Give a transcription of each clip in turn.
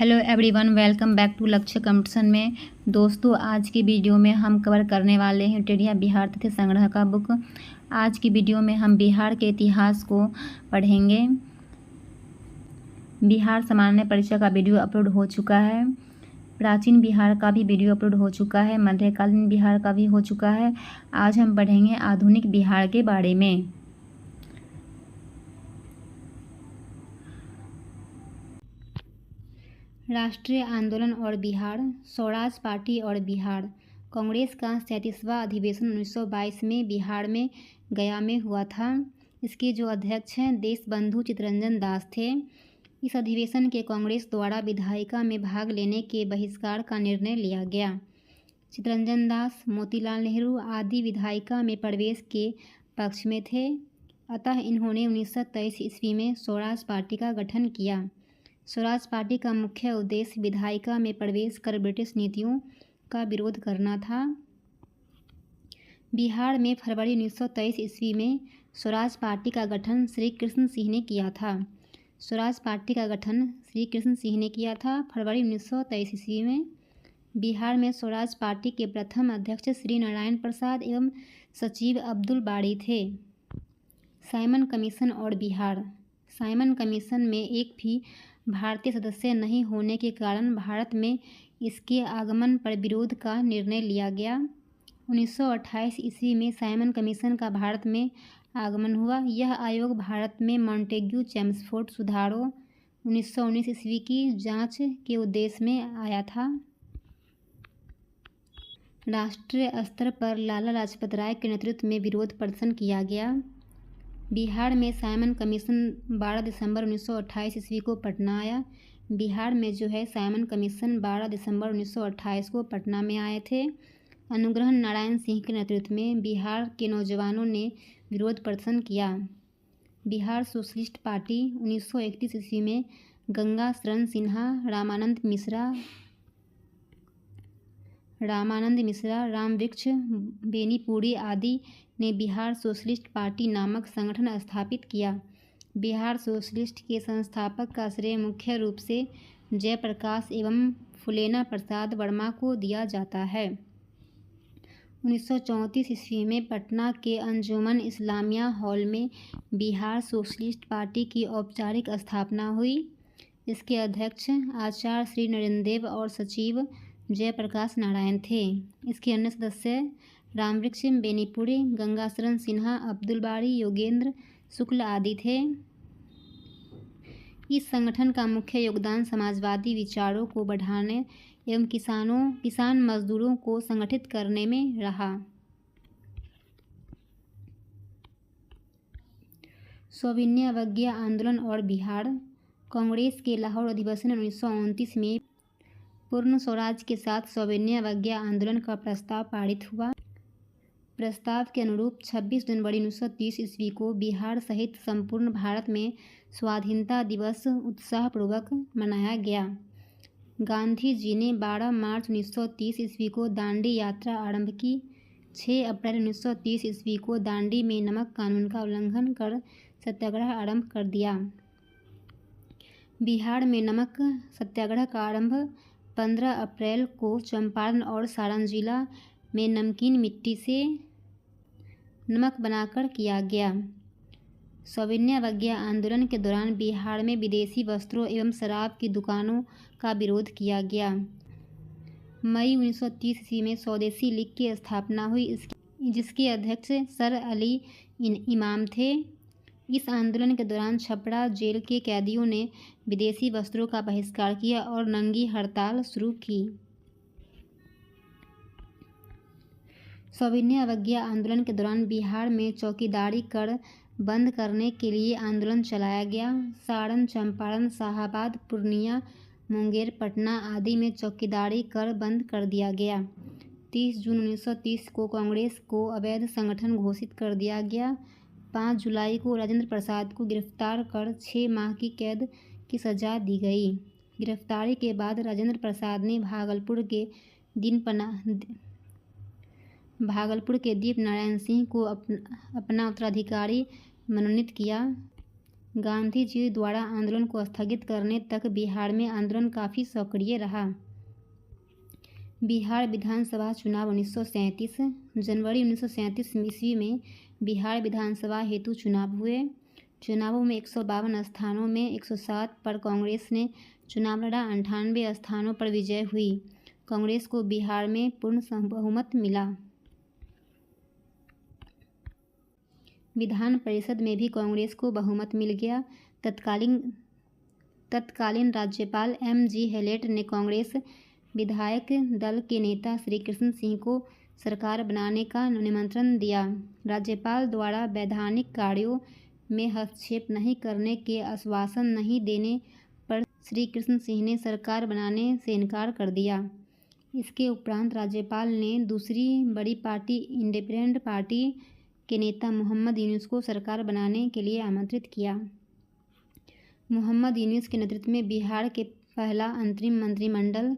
Hello everyone, welcome back to Lakshya competition में। दोस्तों, आज की वीडियो में हम कवर करने वाले हैं टेढ़िया बिहार तथ्य संग्रह का बुक। आज की वीडियो में हम बिहार के इतिहास को पढ़ेंगे। बिहार सामान्य परिचय का वीडियो अपलोड हो चुका है। प्राचीन बिहार का भी वीडियो अपलोड हो चुका है। मध्यकालीन बिहार का भी हो चुका है। आज हम पढ़ेंगे आधुनिक बिहार के बारे में। राष्ट्रीय आंदोलन और बिहार, स्वराज पार्टी और बिहार। कांग्रेस का 37वां अधिवेशन 1922 में बिहार में गया में हुआ था। इसके जो अध्यक्ष हैं देशबंधु चित्तरंजन दास थे। इस अधिवेशन के कांग्रेस द्वारा विधायिका में भाग लेने के बहिष्कार का निर्णय लिया गया। चित्तरंजन दास, मोतीलाल नेहरू आदि विधायिका में प्रवेश के पक्ष में थे। अतः इन्होंने 1923 ईस्वी में स्वराज पार्टी का गठन किया। स्वराज पार्टी का मुख्य उद्देश्य विधायिका में प्रवेश कर ब्रिटिश नीतियों का विरोध करना था। बिहार में फरवरी 1923 ईस्वी में स्वराज पार्टी का गठन श्री कृष्ण सिंह ने किया था। स्वराज पार्टी का गठन श्री कृष्ण सिंह ने किया था फरवरी 1923 ईस्वी में। बिहार में स्वराज पार्टी के प्रथम अध्यक्ष श्री नारायण प्रसाद एवं सचिव अब्दुल बारी थे। साइमन कमीशन और बिहार। साइमन कमीशन में एक भी भारतीय सदस्य नहीं होने के कारण भारत में इसके आगमन पर विरोध का निर्णय लिया गया। 1928 ईस्वी में साइमन कमीशन का भारत में आगमन हुआ। यह आयोग भारत में मॉन्टेग्यू चेम्सफोर्ड सुधारों 1919 ईस्वी की जांच के उद्देश्य में आया था। राष्ट्रीय स्तर पर लाला लाजपत राय के नेतृत्व में विरोध प्रदर्शन किया गया। बिहार में साइमन कमीशन 12 दिसंबर 1928 ईस्वी को पटना आया। बिहार में जो है साइमन कमीशन 12 दिसंबर 1928 को पटना में आए थे। अनुग्रह नारायण सिंह के नेतृत्व में बिहार के नौजवानों ने विरोध प्रदर्शन किया। बिहार सोशलिस्ट पार्टी 1931 ईस्वी में गंगा शरण सिन्हा, रामानंद मिश्रा, रामवृक्ष बेनीपुरी आदि ने बिहार सोशलिस्ट पार्टी नामक संगठन स्थापित किया। बिहार सोशलिस्ट के संस्थापक का श्रेय मुख्य रूप से जयप्रकाश एवं फुलेना प्रसाद वर्मा को दिया जाता है। 1934 ईस्वी में पटना के अंजुमन इस्लामिया हॉल में बिहार सोशलिस्ट पार्टी की औपचारिक स्थापना हुई। इसके अध्यक्ष आचार्य श्री नरेंद्र देव और सचिव जयप्रकाश नारायण थे। इसके अन्य सदस्य रामवृक्ष बेनीपुरी, गंगाशरण सिन्हा, अब्दुल बारी, योगेंद्र शुक्ल आदि थे। इस संगठन का मुख्य योगदान समाजवादी विचारों को बढ़ाने एवं किसान मजदूरों को संगठित करने में रहा। सविनय अवज्ञा आंदोलन और बिहार। कांग्रेस के लाहौर अधिवेशन 1929 में पूर्ण स्वराज के साथ सविनय अवज्ञा आंदोलन का प्रस्ताव पारित हुआ। प्रस्ताव के अनुरूप 26 जनवरी 1930 ईस्वी को बिहार सहित संपूर्ण भारत में स्वाधीनता दिवस उत्साहपूर्वक मनाया गया। गांधी जी ने 12 मार्च 1930 ईस्वी को दांडी यात्रा आरंभ की। 6 अप्रैल 1930 ईस्वी को दांडी में नमक कानून का उल्लंघन कर सत्याग्रह आरंभ कर दिया। बिहार में नमक सत्याग्रह का आरंभ 15 अप्रैल को चंपारण और सारण जिला में नमकीन मिट्टी से नमक बनाकर किया गया। सविनय अवज्ञा आंदोलन के दौरान बिहार में विदेशी वस्त्रों एवं शराब की दुकानों का विरोध किया गया। मई 1930 ईस्वी में स्वदेशी लीग की स्थापना हुई, जिसके अध्यक्ष सर अली इमाम थे। इस आंदोलन के दौरान छपरा जेल के कैदियों ने विदेशी वस्त्रों का बहिष्कार किया और नंगी हड़ताल शुरू की। सविनय अवज्ञा आंदोलन के दौरान बिहार में चौकीदारी कर बंद करने के लिए आंदोलन चलाया गया। सारण, चंपारण, शाहाबाद, पूर्णिया, मुंगेर, पटना आदि में चौकीदारी कर बंद कर दिया गया। 30 जून 1930 को कांग्रेस को अवैध संगठन घोषित कर दिया गया। 5 जुलाई को राजेंद्र प्रसाद को गिरफ्तार कर 6 माह की कैद की सजा दी गई। गिरफ्तारी के बाद राजेंद्र प्रसाद ने भागलपुर के दीप नारायण सिंह को अपना उत्तराधिकारी मनोनीत किया। गांधी जी द्वारा आंदोलन को स्थगित करने तक बिहार में आंदोलन काफ़ी सक्रिय रहा। बिहार विधानसभा चुनाव 1937 जनवरी 1937 ईस्वी में बिहार विधानसभा हेतु चुनाव हुए। चुनावों में 152 स्थानों में 107 पर कांग्रेस ने चुनाव लड़ा। 98 स्थानों पर विजय हुई। कांग्रेस को बिहार में पूर्ण बहुमत मिला। विधान परिषद में भी कांग्रेस को बहुमत मिल गया। तत्कालीन राज्यपाल M.G. हेलेट ने कांग्रेस विधायक दल के नेता श्री कृष्ण सिंह को सरकार बनाने का निमंत्रण दिया। राज्यपाल द्वारा वैधानिक कार्यों में हस्तक्षेप नहीं करने के आश्वासन नहीं देने पर श्री कृष्ण सिंह ने सरकार बनाने से इनकार कर दिया। इसके उपरांत राज्यपाल ने दूसरी बड़ी पार्टी इंडिपेंडेंट पार्टी के नेता मोहम्मद यूनुस को सरकार बनाने के लिए आमंत्रित किया। मोहम्मद यूनुस के नेतृत्व में बिहार के पहला अंतरिम मंत्रिमंडल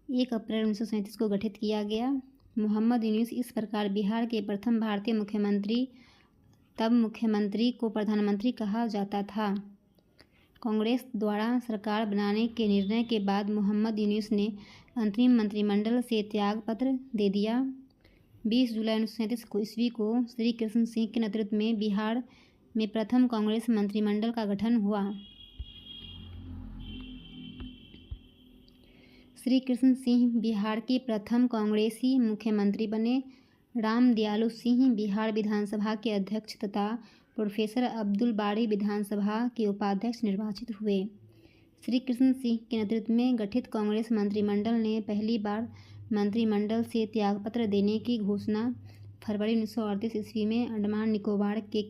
1 अप्रैल 1937 को गठित किया गया। मोहम्मद यूनुस इस प्रकार बिहार के प्रथम भारतीय मुख्यमंत्री, तब मुख्यमंत्री को प्रधानमंत्री कहा जाता था। कांग्रेस द्वारा सरकार बनाने के निर्णय के बाद मोहम्मद यूनुस ने अंतरिम मंत्रिमंडल से त्यागपत्र दे दिया। 20 जुलाई 1937 ईस्वी को श्री कृष्ण सिंह के नेतृत्व में बिहार में प्रथम कांग्रेस मंत्रिमंडल का गठन हुआ। श्री कृष्ण सिंह बिहार के प्रथम कांग्रेसी मुख्यमंत्री बने। राम दयालु सिंह बिहार विधानसभा के अध्यक्ष तथा प्रोफेसर अब्दुल बारी विधानसभा के उपाध्यक्ष निर्वाचित हुए। श्री कृष्ण सिंह के नेतृत्व में गठित कांग्रेस मंत्रिमंडल ने पहली बार मंत्रिमंडल से त्यागपत्र देने की घोषणा फरवरी 1938 ईस्वी में अंडमान निकोबार के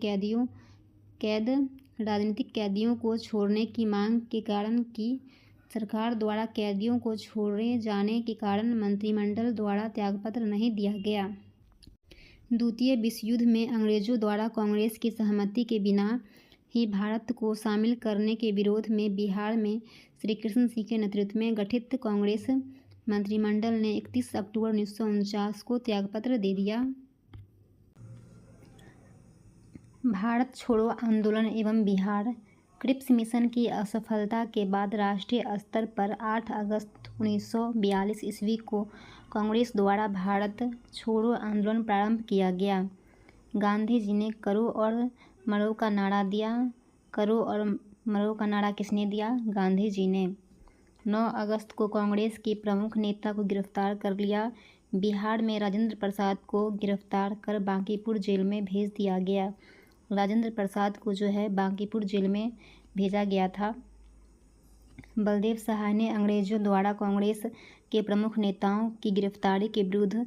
राजनीतिक कैदियों को छोड़ने की मांग के कारण की। सरकार द्वारा कैदियों को छोड़े जाने के कारण मंत्रिमंडल द्वारा त्यागपत्र नहीं दिया गया। द्वितीय विश्व युद्ध में अंग्रेजों द्वारा कांग्रेस की सहमति के बिना ही भारत को शामिल करने के विरोध में बिहार में श्री कृष्ण सिंह के नेतृत्व में गठित कांग्रेस मंत्रिमंडल ने 31 अक्टूबर 1949 को त्यागपत्र दे दिया। भारत छोड़ो आंदोलन एवं बिहार क्रिप्स मिशन की असफलता के बाद राष्ट्रीय स्तर पर 8 अगस्त 1942 ईस्वी को कांग्रेस द्वारा भारत छोड़ो आंदोलन प्रारंभ किया गया। गांधी जी ने करो और मरो का नारा दिया। करो और मरो का नारा किसने दिया? गांधी जी ने। 9 अगस्त को कांग्रेस के प्रमुख नेता को गिरफ्तार कर लिया। बिहार में राजेंद्र प्रसाद को गिरफ्तार कर बांकीपुर जेल में भेज दिया गया। राजेंद्र प्रसाद को जो है बांकीपुर जेल में भेजा गया था। बलदेव सहाय ने अंग्रेजों द्वारा कांग्रेस के प्रमुख नेताओं की गिरफ्तारी के विरुद्ध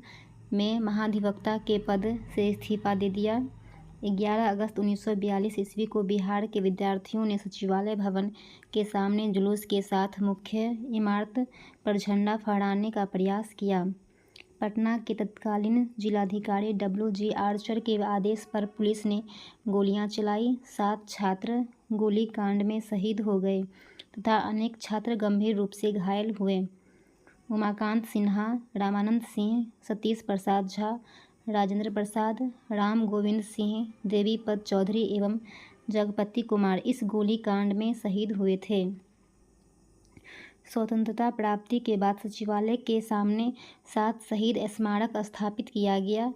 में महाधिवक्ता के पद से इस्तीफा दे दिया। 11 अगस्त 1942 ईस्वी को बिहार के विद्यार्थियों ने सचिवालय भवन के सामने जुलूस के साथ मुख्य इमारत पर झंडा फहराने का प्रयास किया। पटना के तत्कालीन जिलाधिकारी W.G. आर्चर के आदेश पर पुलिस ने गोलियां चलाई। 7 छात्र गोलीकांड में शहीद हो गए तथा अनेक छात्र गंभीर रूप से घायल हुए। उमाकांत सिन्हा, रामानंद सिंह, सतीश प्रसाद झा, राजेंद्र प्रसाद, राम गोविंद सिंह, देवीपत चौधरी एवं जगपति कुमार इस गोलीकांड में शहीद हुए थे। स्वतंत्रता प्राप्ति के बाद सचिवालय के सामने 7 शहीद स्मारक स्थापित किया गया।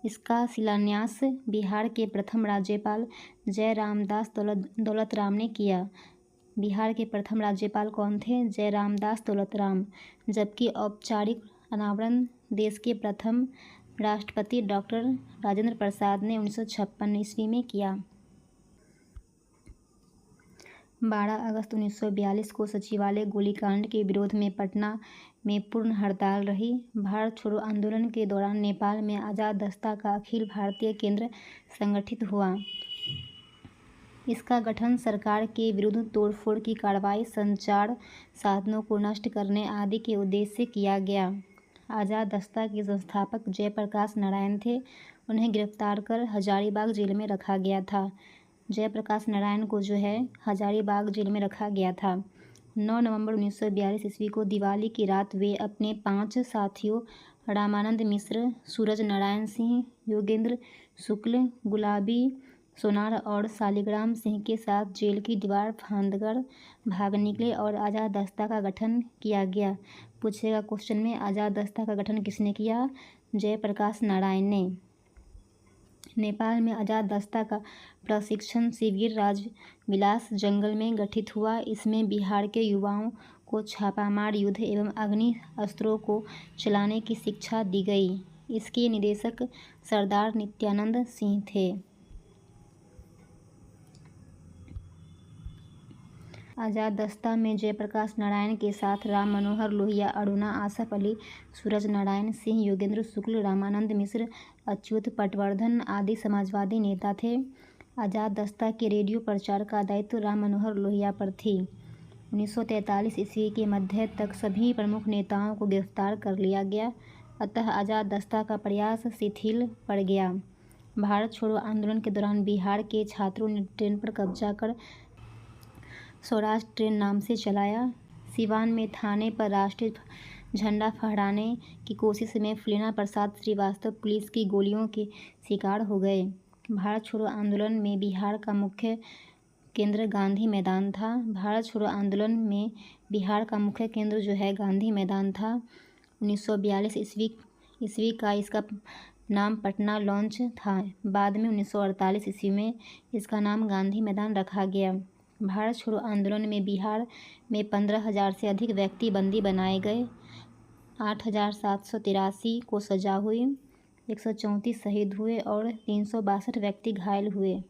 इसका शिलान्यास बिहार के प्रथम राज्यपाल जयरामदास दौलतराम ने किया। बिहार के प्रथम राज्यपाल कौन थे? जयरामदास दौलतराम। जबकि औपचारिक अनावरण देश के प्रथम राष्ट्रपति डॉक्टर राजेंद्र प्रसाद ने 1956 ईस्वी में किया। 12 अगस्त 1942 को सचिवालय गोलीकांड के विरोध में पटना में पूर्ण हड़ताल रही। भारत छोड़ो आंदोलन के दौरान नेपाल में आज़ाद दस्ता का अखिल भारतीय केंद्र संगठित हुआ। इसका गठन सरकार के विरुद्ध तोड़फोड़ की कार्रवाई, संचार साधनों को नष्ट करने आदि के उद्देश्य से किया गया। आज़ाद दस्ता के संस्थापक जयप्रकाश नारायण थे। उन्हें गिरफ्तार कर हजारीबाग जेल में रखा गया था। जयप्रकाश नारायण को जो है हजारीबाग जेल में रखा गया था। 9 नवंबर 1942 ईस्वी को दिवाली की रात वे अपने 5 साथियों रामानंद मिश्र, सूरज नारायण सिंह, योगेंद्र शुक्ल, गुलाबी सोनार और शालिग्राम सिंह के साथ जेल की दीवार फांदकर भाग निकले और आज़ाद दस्ता का गठन किया गया। पूछेगा क्वेश्चन में, आज़ाद दस्ता का गठन किसने किया? जयप्रकाश नारायण ने। नेपाल में आज़ाद दस्ता का प्रशिक्षण शिविर राजविलास जंगल में गठित हुआ। इसमें बिहार के युवाओं को छापामार युद्ध एवं अग्नि अस्त्रों को चलाने की शिक्षा दी गई। इसके निदेशक सरदार नित्यानंद सिंह थे। आज़ाद दस्ता में जयप्रकाश नारायण के साथ राम मनोहर लोहिया, अरुणा, आसफ अली, सूरज नारायण सिंह, योगेंद्र शुक्ल, रामानंद मिश्र, अच्युत पटवर्धन आदि समाजवादी नेता थे। आज़ाद दस्ता के रेडियो प्रचार का दायित्व राम मनोहर लोहिया पर थी। 1943 ईस्वी के मध्य तक सभी प्रमुख नेताओं को गिरफ्तार कर लिया गया, अतः आज़ाद दस्ता का प्रयास शिथिल पड़ गया। भारत छोड़ो आंदोलन के दौरान बिहार के छात्रों ने ट्रेन पर कब्जा कर स्वराज ट्रेन नाम से चलाया। सिवान में थाने पर राष्ट्रीय झंडा फहराने की कोशिश में फुलेना प्रसाद श्रीवास्तव पुलिस की गोलियों के शिकार हो गए। भारत छोड़ो आंदोलन में बिहार का मुख्य केंद्र गांधी मैदान था। भारत छोड़ो आंदोलन में बिहार का मुख्य केंद्र जो है गांधी मैदान था। 1942 ईस्वी का इसका नाम पटना लॉन्च था। बाद में 1948 ईस्वी में इसका नाम गांधी मैदान रखा गया। भारत छोड़ो आंदोलन में बिहार में 15,000 से अधिक व्यक्ति बंदी बनाए गए। 8,783 को सजा हुई, 134 शहीद हुए और 362 व्यक्ति घायल हुए।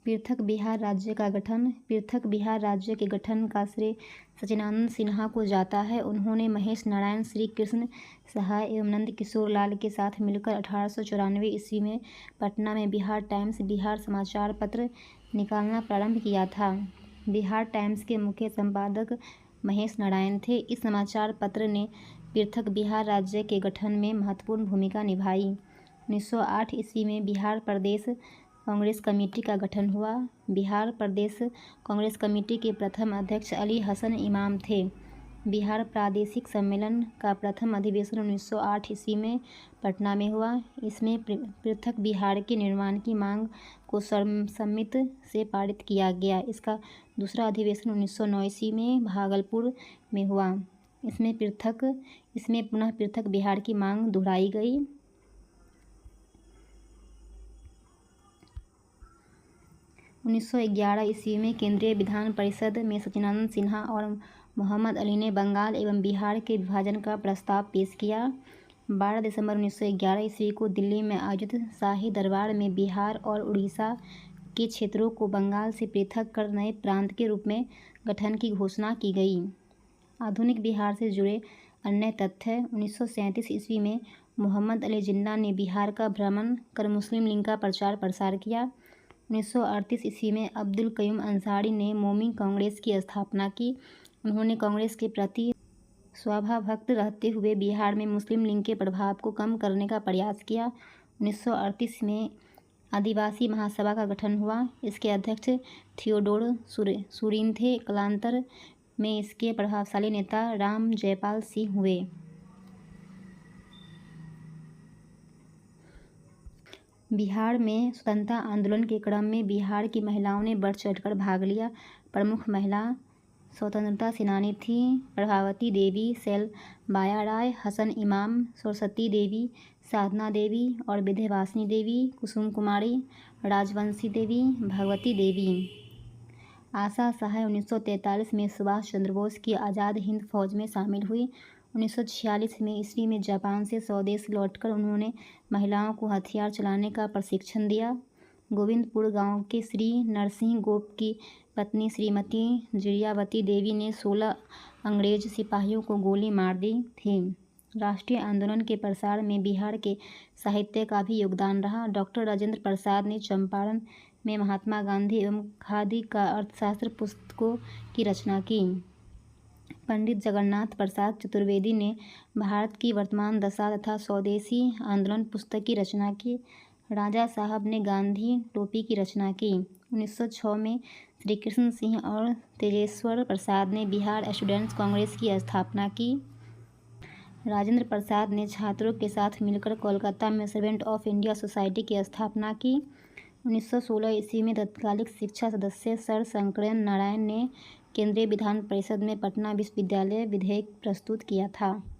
पृथक बिहार राज्य का गठन। पृथक बिहार राज्य के गठन का श्रेय सच्चिदानंद सिन्हा को जाता है। उन्होंने महेश नारायण, श्री कृष्ण सहाय एवं नंद किशोर लाल के साथ मिलकर 1894 ईस्वी में पटना में बिहार टाइम्स, बिहार समाचार पत्र निकालना प्रारंभ किया था। बिहार टाइम्स के मुख्य संपादक महेश नारायण थे। इस समाचार पत्र ने पृथक बिहार राज्य के गठन में महत्वपूर्ण भूमिका निभाई। 1908 ईस्वी में बिहार प्रदेश कांग्रेस कमेटी का गठन हुआ। बिहार प्रदेश कांग्रेस कमेटी के प्रथम अध्यक्ष अली हसन इमाम थे। बिहार प्रादेशिक सम्मेलन का प्रथम अधिवेशन 1908 ईस्वी में पटना में हुआ। इसमें पृथक बिहार के निर्माण की मांग को सर्वसम्मति से पारित किया गया। इसका दूसरा अधिवेशन 1909 ईस्वी में भागलपुर में हुआ। इसमें पुनः पृथक बिहार की मांग दोहराई गई। 1911 ईस्वी में केंद्रीय विधान परिषद में सच्चिदानंद सिन्हा और मोहम्मद अली ने बंगाल एवं बिहार के विभाजन का प्रस्ताव पेश किया। 12 दिसंबर 1911 ईस्वी को दिल्ली में आयोजित शाही दरबार में बिहार और उड़ीसा के क्षेत्रों को बंगाल से पृथक कर नए प्रांत के रूप में गठन की घोषणा की गई। आधुनिक बिहार से जुड़े अन्य तथ्य। 1937 ईस्वी में मोहम्मद अली जिन्ना ने बिहार का भ्रमण कर मुस्लिम लीग का प्रचार प्रसार किया। 1938 ईस्वी में अब्दुल कयूम अंसारी ने मोमी कांग्रेस की स्थापना की। उन्होंने कांग्रेस के प्रति स्वभावभक्त रहते हुए बिहार में मुस्लिम लीग के प्रभाव को कम करने का प्रयास किया। 1938 में आदिवासी महासभा का गठन हुआ। इसके अध्यक्ष थियोडोर सुरीन थे। कालांतर में इसके प्रभावशाली नेता राम जयपाल सिंह हुए। बिहार में स्वतंत्रता आंदोलन के क्रम में बिहार की महिलाओं ने बढ़ चढ़कर भाग लिया। प्रमुख महिला स्वतंत्रता सेनानी थी प्रभावती देवी, सैलबाया राय, हसन इमाम, सरस्वती देवी, साधना देवी और विंध्यवासिनी देवी, कुसुम कुमारी, राजवंशी देवी, भगवती देवी। आशा सहाय 1943 में सुभाष चंद्र बोस की आज़ाद हिंद फौज में शामिल हुई। 1946 में ईस्वी में जापान से स्वदेश लौटकर उन्होंने महिलाओं को हथियार चलाने का प्रशिक्षण दिया। गोविंदपुर गांव के श्री नरसिंह गोप की पत्नी श्रीमती जियावती देवी ने 16 अंग्रेज सिपाहियों को गोली मार दी थी। राष्ट्रीय आंदोलन के प्रसार में बिहार के साहित्य का भी योगदान रहा। डॉक्टर राजेंद्र प्रसाद ने चंपारण में महात्मा गांधी एवं खादी का अर्थशास्त्र पुस्तकों की रचना की। पंडित जगन्नाथ प्रसाद चतुर्वेदी ने भारत की वर्तमान दशा तथा स्वदेशी आंदोलन पुस्तक की रचना की। राजा साहब ने गांधी टोपी की रचना की। 1906 में श्री कृष्ण सिंह और तेजेश्वर प्रसाद ने बिहार स्टूडेंट्स कांग्रेस की स्थापना की। राजेंद्र प्रसाद ने छात्रों के साथ मिलकर कोलकाता में सर्वेंट ऑफ इंडिया सोसाइटी की स्थापना की। 1916 ईस्वी में तत्कालिक शिक्षा सदस्य सर शंकरन नारायण ने केंद्रीय विधान परिषद में पटना विश्वविद्यालय विधेयक प्रस्तुत किया था।